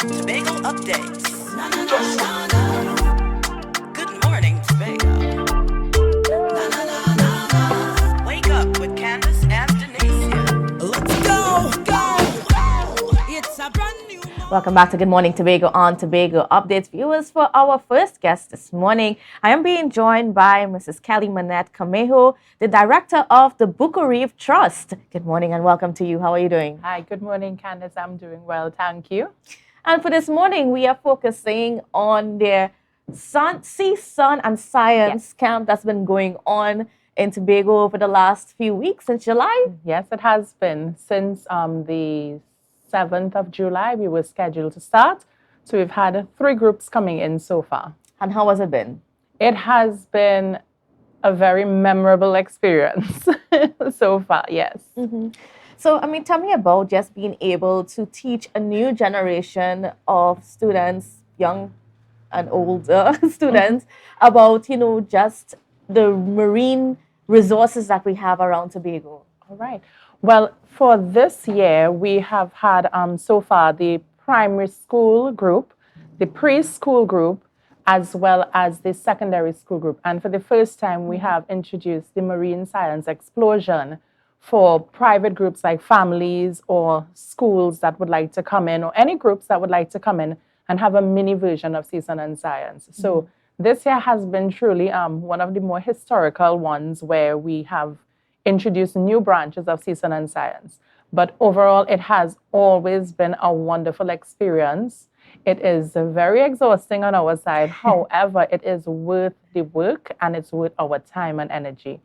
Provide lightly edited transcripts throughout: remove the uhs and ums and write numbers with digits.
Tobago updates. Good morning, Tobago. Wake up with Kandace and Denise. Let's go, go. It's a brand new morning. Welcome back to Good Morning Tobago on Tobago Updates. Viewers, for our first guest this morning, I am being joined by Mrs. Kelly Manette-Camejo, the director of the Bucco Reef Trust. Good morning and welcome to you. How are you doing? Hi, good morning, Kandace. I'm doing well, thank you. And for this morning, we are focusing on their Sea, Sun and Science camp that's been going on in Tobago over the last few weeks since July. Yes, it has been since the 7th of July. We were scheduled to start. So we've had 3 groups coming in so far. And how has it been? It has been a very memorable experience so far, yes. So, tell me about just being able to teach a new generation of students, young and older students, about, just the marine resources that we have around Tobago. All right. Well, for this year, we have had so far the primary school group, the preschool group, as well as the secondary school group. And for the first time, we have introduced the marine science explosion for private groups like families or schools that would like to come in, or any groups that would like to come in and have a mini version of Sea, Sun and Science. So this year has been truly one of the more historical ones where we have introduced new branches of Sea, Sun and Science. But overall, it has always been a wonderful experience. It is very exhausting on our side. However, it is worth the work and it's worth our time and energy.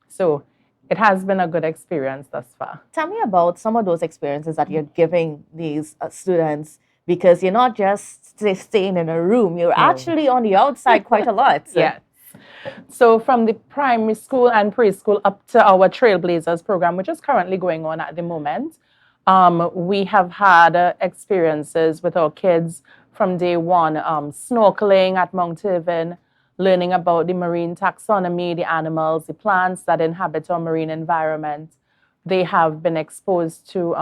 So it has been a good experience thus far. Tell me about some of those experiences that you're giving these students, because you're not just staying in a room, you're actually on the outside quite a lot. Yes. So from the primary school and preschool up to our Trailblazers program, which is currently going on at the moment, we have had experiences with our kids from day one, snorkeling at Mount Irvin, learning about the marine taxonomy, the animals, the plants that inhabit our marine environment. They have been exposed to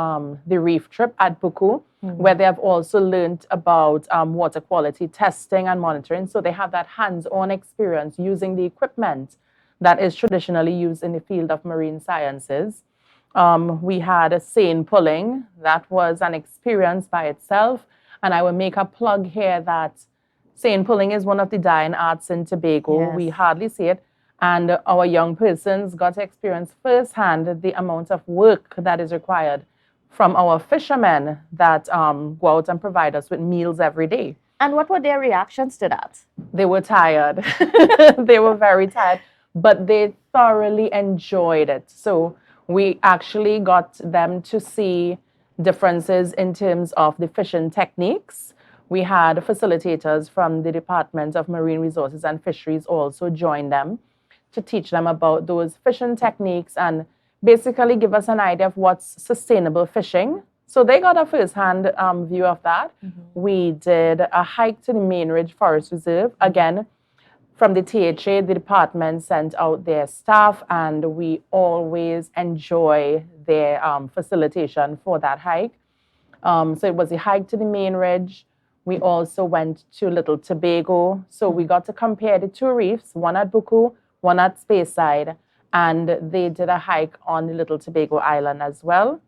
the reef trip at Bucco, where they have also learned about water quality testing and monitoring. So they have that hands-on experience using the equipment that is traditionally used in the field of marine sciences. We had a seine pulling. That was an experience by itself. And I will make a plug here that seine pulling is one of the dying arts in Tobago. Yes. We hardly see it. And our young persons got to experience firsthand the amount of work that is required from our fishermen that go out and provide us with meals every day. And what were their reactions to that? They were tired. They were very tired, but they thoroughly enjoyed it. So we actually got them to see differences in terms of the fishing techniques. We had facilitators from the Department of Marine Resources and Fisheries also join them to teach them about those fishing techniques and basically give us an idea of what's sustainable fishing. So they got a first-hand view of that. We did a hike to the Main Ridge Forest Reserve. Again, from the THA, the department sent out their staff, and we always enjoy their facilitation for that hike. So it was a hike to the Main Ridge. We also went to Little Tobago. So we got to compare the 2 reefs, one at Bucco, one at Speyside, and they did a hike on the Little Tobago Island as well.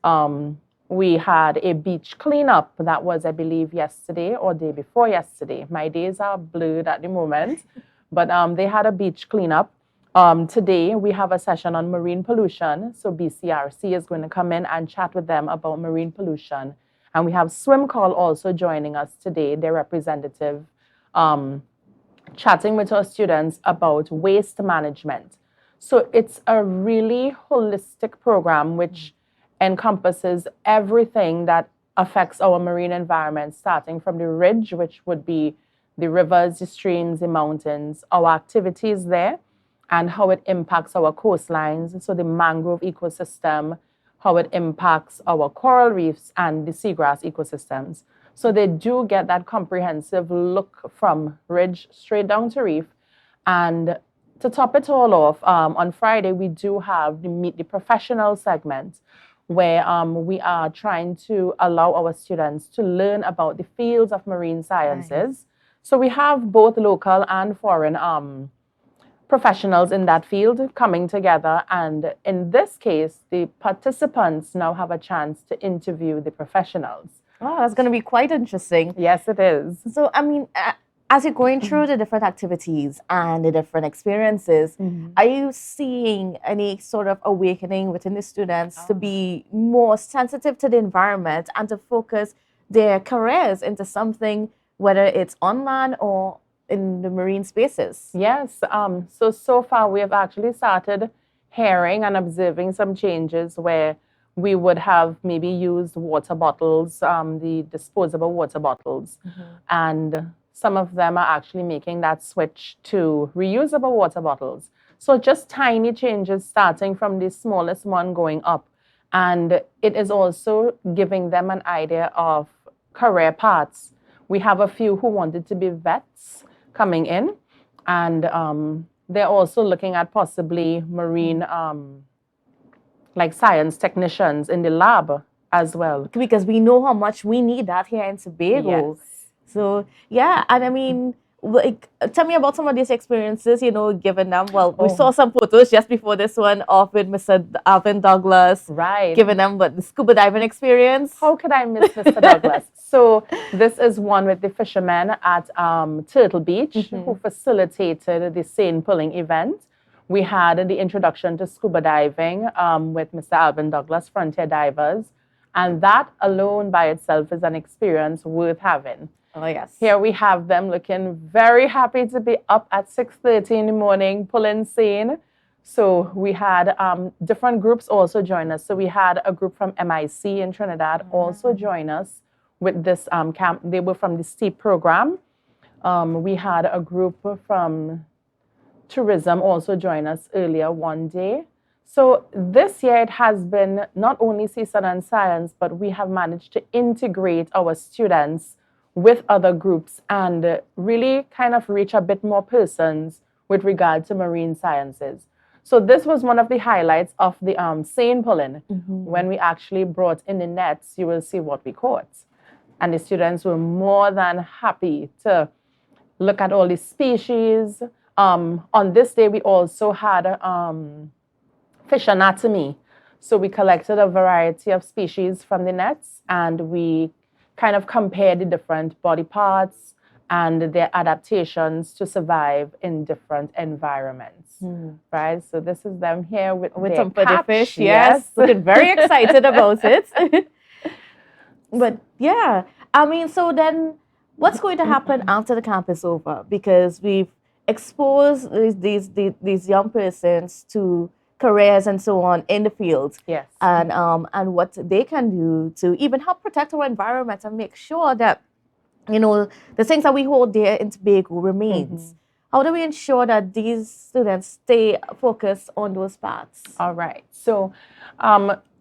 Nice. We had a beach cleanup that was, I believe, yesterday or day before yesterday. My days are blurred at the moment, but they had a beach cleanup. Today, we have a session on marine pollution. So BCRC is going to come in and chat with them about marine pollution. And we have Swim Call also joining us today, their representative, chatting with our students about waste management. So it's a really holistic program which encompasses everything that affects our marine environment, starting from the ridge, which would be the rivers, the streams, the mountains, our activities there, and how it impacts our coastlines, so the mangrove ecosystem, how it impacts our coral reefs and the seagrass ecosystems. So they do get that comprehensive look from ridge straight down to reef. And to top it all off, on Friday, we do have the Meet the Professional segment, where we are trying to allow our students to learn about the fields of marine sciences. So we have both local and foreign professionals in that field coming together. And in this case, the participants now have a chance to interview the professionals. Oh, that's going to be quite interesting. Yes, it is. So, I mean, as you're going through the different activities and the different experiences, are you seeing any sort of awakening within the students to be more sensitive to the environment and to focus their careers into something, whether it's on land or in the marine spaces? Yes. So far, we have actually started hearing and observing some changes where we would have maybe used water bottles, the disposable water bottles, and some of them are actually making that switch to reusable water bottles. So just tiny changes starting from the smallest one going up. And it is also giving them an idea of career paths. We have a few who wanted to be vets coming in, and they're also looking at possibly marine like science technicians in the lab as well. Because we know how much we need that here in Tobago. Yes. So, yeah, and I mean, like, tell me about some of these experiences, given them. Well, we saw some photos just before this one of with Mr. Alvin Douglas. Right. Giving them the scuba diving experience. How could I miss Mr. Douglas? So this is one with the fishermen at Turtle Beach who facilitated the seine pulling event. We had the introduction to scuba diving with Mr. Alvin Douglas, Frontier Divers. And that alone by itself is an experience worth having. Oh, yes. Here we have them looking very happy to be up at 6:30 in the morning, pulling seine. So we had different groups also join us. So we had a group from MIC in Trinidad also join us with this camp. They were from the STEEP program. We had a group from tourism also join us earlier one day. So this year it has been not only season and science, but we have managed to integrate our students with other groups and really kind of reach a bit more persons with regard to marine sciences. So this was one of the highlights of the seine pulling. When we actually brought in the nets, you will see what we caught. And the students were more than happy to look at all the species. On this day, we also had fish anatomy. So we collected a variety of species from the nets and we kind of compared the different body parts and their adaptations to survive in different environments, right? So this is them here with some pretty catch. fish, yes. Looking very excited about it. But yeah, I mean, so then what's going to happen after the camp is over? Because we've exposed these young persons to careers and so on in the field. Yes. And what they can do to even help protect our environment and make sure that, the things that we hold dear in Tobago remains. How do we ensure that these students stay focused on those paths? All right. So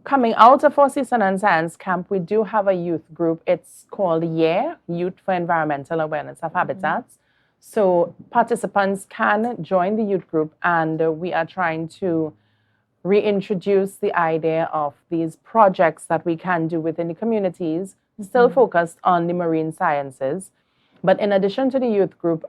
coming out of our season and science camp, we do have a youth group. It's called Youth for Environmental Awareness of Habitats. So participants can join the youth group and we are trying to reintroduce the idea of these projects that we can do within the communities, still focused on the marine sciences. But in addition to the youth group,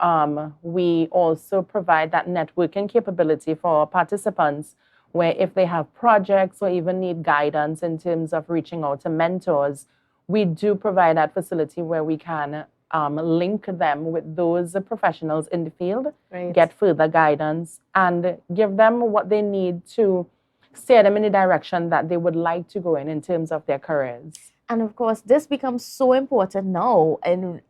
we also provide that networking capability for our participants, where if they have projects or even need guidance in terms of reaching out to mentors, we do provide that facility where we can link them with those professionals in the field, get further guidance, and give them what they need to steer them in the direction that they would like to go in terms of their careers. And of course, this becomes so important now in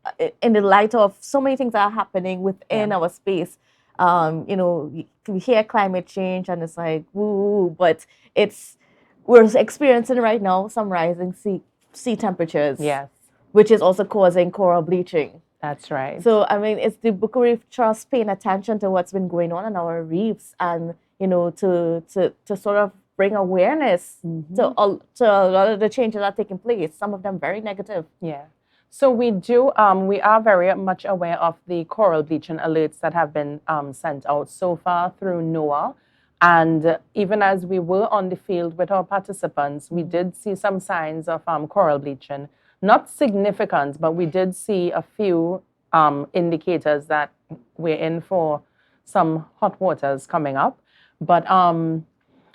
the light of so many things that are happening within our space. We hear climate change and it's like, woo, but we're experiencing right now some rising sea temperatures. Yes. Which is also causing coral bleaching. That's right. So, I mean, it's the Book Reef Trust paying attention to what's been going on in our reefs and, to sort of bring awareness to a lot of the changes that are taking place, some of them very negative. Yeah. So we are very much aware of the coral bleaching alerts that have been sent out so far through NOAA. And even as we were on the field with our participants, we did see some signs of coral bleaching. Not significant, but we did see a few indicators that we're in for some hot waters coming up. But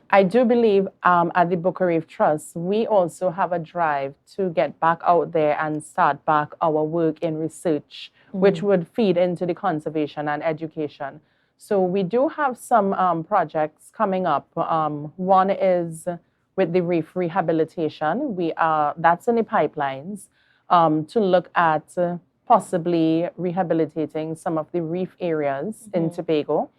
I do believe at the Boca Reef Trust, we also have a drive to get back out there and start back our work in research, which would feed into the conservation and education. So we do have some projects coming up. One is with the reef rehabilitation. That's in the pipelines to look at possibly rehabilitating some of the reef areas in Tobago.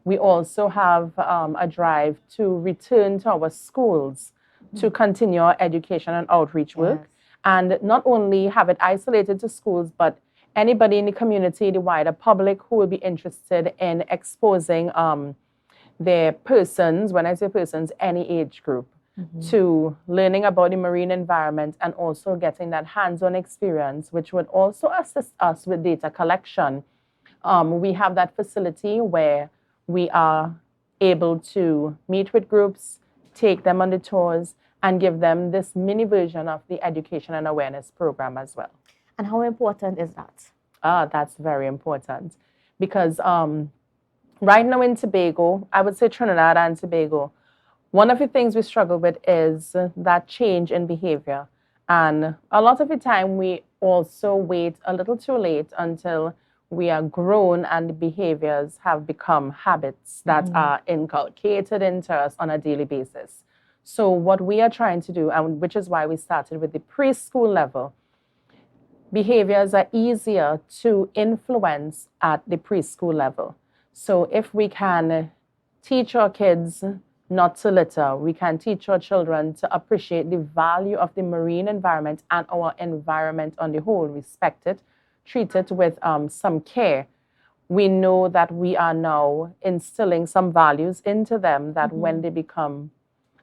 We also have a drive to return to our schools to continue our education and outreach work. And not only have it isolated to schools, but anybody in the community, the wider public who will be interested in exposing their persons, when I say persons, any age group, to learning about the marine environment and also getting that hands-on experience, which would also assist us with data collection. We have that facility where we are able to meet with groups, take them on the tours, and give them this mini version of the education and awareness program as well. And how important is that? That's very important because right now in Tobago, I would say Trinidad and Tobago, one of the things we struggle with is that change in behavior. And a lot of the time we also wait a little too late until we are grown and the behaviors have become habits that are inculcated into us on a daily basis. So what we are trying to do, and which is why we started with the preschool level, behaviors are easier to influence at the preschool level. So if we can teach our kids not to litter, we can teach our children to appreciate the value of the marine environment and our environment on the whole, respect it, treat it with some care. We know that we are now instilling some values into them that when they become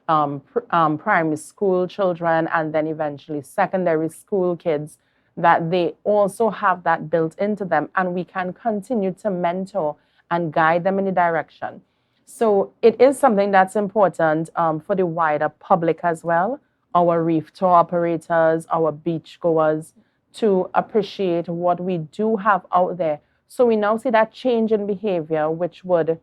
primary school children and then eventually secondary school kids, that they also have that built into them and we can continue to mentor and guide them in the direction. So it is something that's important for the wider public as well, our reef tour operators, our beach goers, to appreciate what we do have out there. So we now see that change in behavior, which would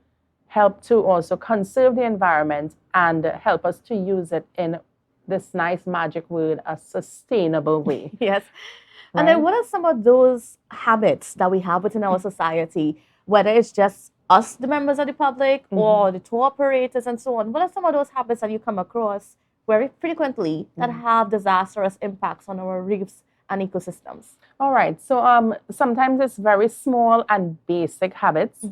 help to also conserve the environment and help us to use it in this nice magic word, a sustainable way. Yes. And then what are some of those habits that we have within our society, whether it's just us, the members of the public, or the tour operators and so on? What are some of those habits that you come across very frequently that have disastrous impacts on our reefs and ecosystems? All right. So sometimes it's very small and basic habits,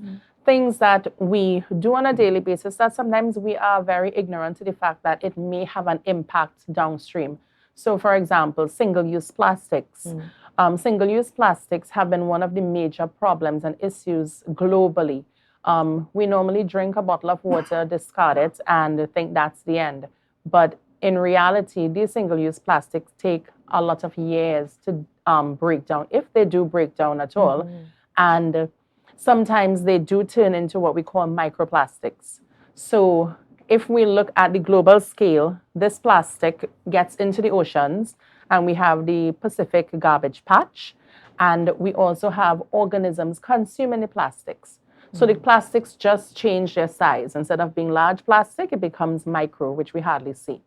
things that we do on a daily basis that sometimes we are very ignorant to the fact that it may have an impact downstream. So, for example, single-use plastics. Single-use plastics have been one of the major problems and issues globally. We normally drink a bottle of water, discard it, and think that's the end. But in reality, these single-use plastics take a lot of years to break down, if they do break down at all. And sometimes they do turn into what we call microplastics. So if we look at the global scale, this plastic gets into the oceans, and we have the Pacific garbage patch, and we also have organisms consuming the plastics. So the plastics just change their size. Instead of being large plastic, it becomes micro, which we hardly see.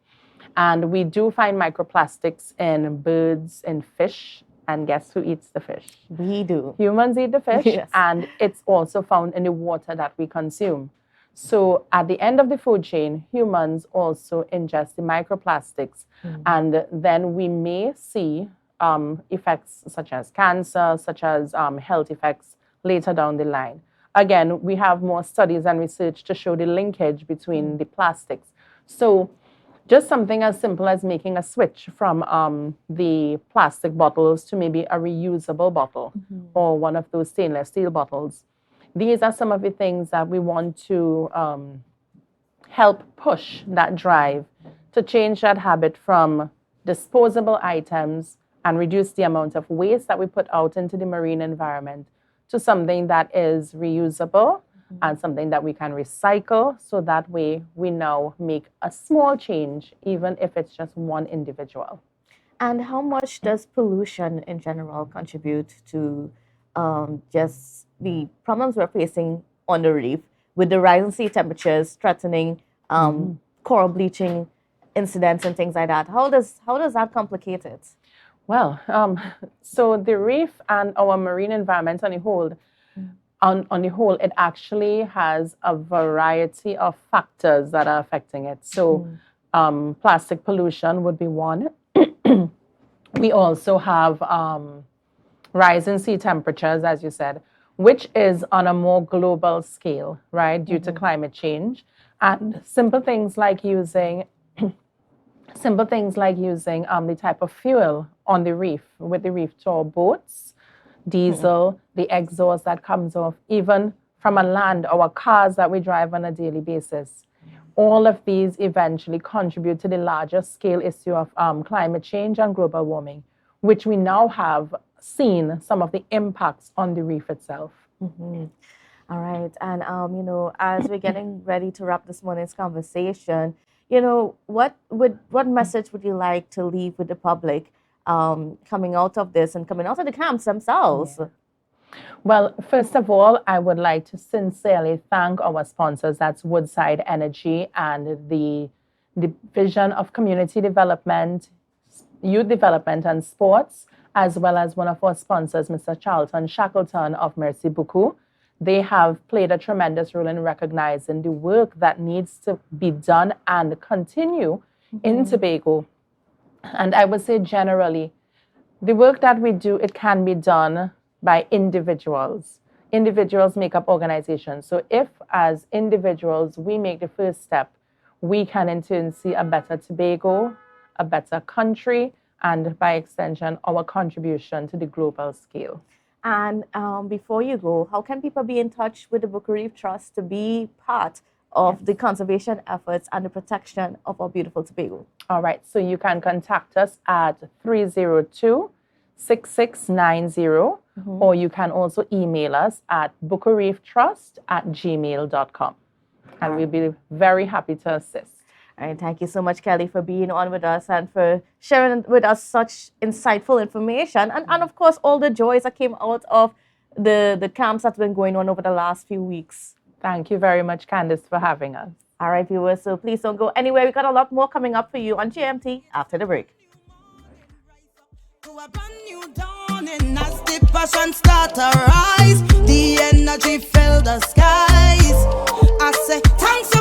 And we do find microplastics in birds, in fish, and guess who eats the fish? We do. Humans eat the fish, Yes. and it's also found in the water that we consume. So at the end of the food chain, humans also ingest the microplastics, and then we may see effects such as cancer, such as health effects later down the line. Again, we have more studies and research to show the linkage between the plastics. So just something as simple as making a switch from the plastic bottles to maybe a reusable bottle or one of those stainless steel bottles. These are some of the things that we want to help push that drive to change that habit from disposable items and reduce the amount of waste that we put out into the marine environment to something that is reusable and something that we can recycle. So that way we now make a small change, even if it's just one individual. And how much does pollution in general contribute to just the problems we're facing on the reef with the rising sea temperatures threatening coral bleaching incidents and things like that? How does that complicate it? Well, so the reef and our marine environment on the whole, it actually has a variety of factors that are affecting it. So, plastic pollution would be one. We also have rising sea temperatures, as you said, which is on a more global scale, right, due to climate change. And simple things like using the type of fuel on the reef with the reef tour boats, diesel, the exhaust that comes off, even from a land, our cars that we drive on a daily basis. All of these eventually contribute to the larger scale issue of climate change and global warming, which we now have seen some of the impacts on the reef itself. All right. And, as we're getting ready to wrap this morning's conversation, what message would you like to leave with the public coming out of this and coming out of the camps themselves? Yeah. Well, first of all, I would like to sincerely thank our sponsors. That's Woodside Energy and the Division of Community Development, Youth Development and Sports, as well as one of our sponsors, Mr. Charlton Shackleton of Merci Beaucoup. They have played a tremendous role in recognizing the work that needs to be done and continue in Tobago. And I would say generally, the work that we do, it can be done by individuals. Individuals make up organizations. So if as individuals we make the first step, we can in turn see a better Tobago, a better country, and by extension, our contribution to the global scale. And before you go, how can people be in touch with the Boca Reef Trust to be part of the conservation efforts and the protection of our beautiful Tobago? All right, so you can contact us at 302-6690, or you can also email us at bocareeftrust@gmail.com. And we'll be very happy to assist. All right, thank you so much, Kelly, for being on with us and for sharing with us such insightful information. And of course, all the joys that came out of the camps that's been going on over the last few weeks. Thank you very much, Kandace, for having us. All right, viewers, so please don't go anywhere. We got a lot more coming up for you on GMT after the break. To a brand new dawning as the passion start to rise, the energy fill the skies. I say thanks.